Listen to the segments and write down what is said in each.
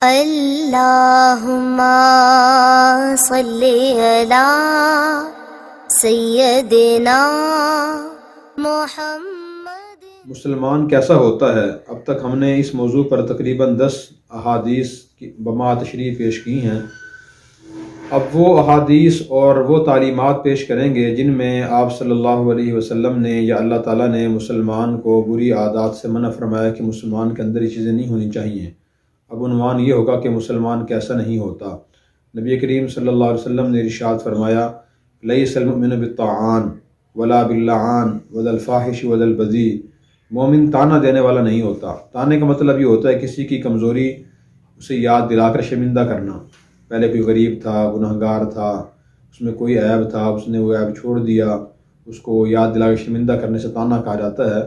اللہم صلی علی سیدنا محمد۔ مسلمان کیسا ہوتا ہے؟ اب تک ہم نے اس موضوع پر تقریباً 10 احادیث بما تشریح پیش کی ہیں۔ اب وہ احادیث اور وہ تعلیمات پیش کریں گے جن میں آپ صلی اللہ علیہ وسلم نے یا اللہ تعالیٰ نے مسلمان کو بری عادات سے منع فرمایا کہ مسلمان کے اندر یہ چیزیں نہیں ہونی چاہیے۔ اب عنوان یہ ہوگا کہ مسلمان کیسا نہیں ہوتا۔ نبی کریم صلی اللہ علیہ وسلم نے ارشاد فرمایا، لیس المؤمن بالطعان ولا باللعان ولا الفاحش ولا البذیء۔ مومن تانا دینے والا نہیں ہوتا۔ تانے کا مطلب یہ ہوتا ہے کسی کی کمزوری اسے یاد دلا کر شرمندہ کرنا۔ پہلے کوئی غریب تھا، گنہگار تھا، اس میں کوئی عیب تھا، اس نے وہ عیب چھوڑ دیا، اس کو یاد دلا کر شرمندہ کرنے سے تانا کہا جاتا ہے۔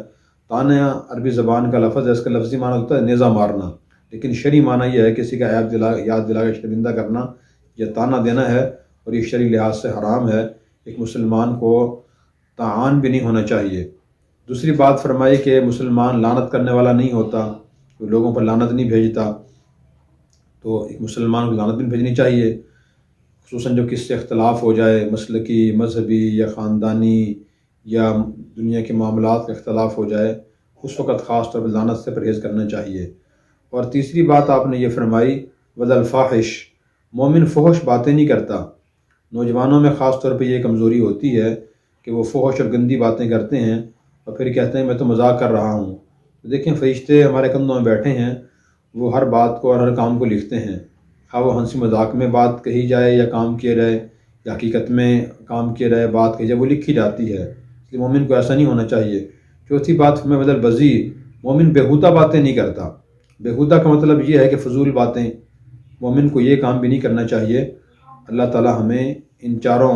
تانا عربی زبان کا لفظ ہے، اس کا لفظی معنی ہوتا ہے نیزہ مارنا، لیکن شرعی معنی یہ ہے کسی کا عیب یاد دلا کر شرمندہ کرنا یا تانا دینا ہے، اور یہ شرعی لحاظ سے حرام ہے۔ ایک مسلمان کو طاعن بھی نہیں ہونا چاہیے۔ دوسری بات فرمائی کہ مسلمان لعنت کرنے والا نہیں ہوتا، کوئی لوگوں پر لعنت نہیں بھیجتا، تو ایک مسلمان کو لعنت بھی بھیجنی چاہیے، خصوصاً جو کس سے اختلاف ہو جائے، مسلکی، مذہبی یا خاندانی یا دنیا کے معاملات کا اختلاف ہو جائے، اس وقت خاص طور پر لعنت سے پرہیز کرنا چاہیے۔ اور تیسری بات آپ نے یہ فرمائی وذا الفاحش، مومن فحش باتیں نہیں کرتا۔ نوجوانوں میں خاص طور پہ یہ کمزوری ہوتی ہے کہ وہ فحش اور گندی باتیں کرتے ہیں اور پھر کہتے ہیں میں تو مذاق کر رہا ہوں۔ دیکھیں فرشتے ہمارے کندھوں میں بیٹھے ہیں، وہ ہر بات کو اور ہر کام کو لکھتے ہیں، خواہ وہ ہنسی مذاق میں بات کہی جائے یا کام کیے رہے یا حقیقت میں کام کیے رہے بات کہی جائے، وہ لکھی جاتی ہے۔ اس لیے مومن کو ایسا نہیں ہونا چاہیے۔ چوتھی بات میں بدل بذیء، مومن بےہودہ باتیں نہیں کرتا۔ بےہودہ کا مطلب یہ ہے کہ فضول باتیں، مومن کو یہ کام بھی نہیں کرنا چاہیے۔ اللہ تعالی ہمیں ان چاروں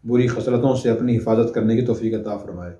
بری خصلتوں سے اپنی حفاظت کرنے کی توفیق عطا فرمائے۔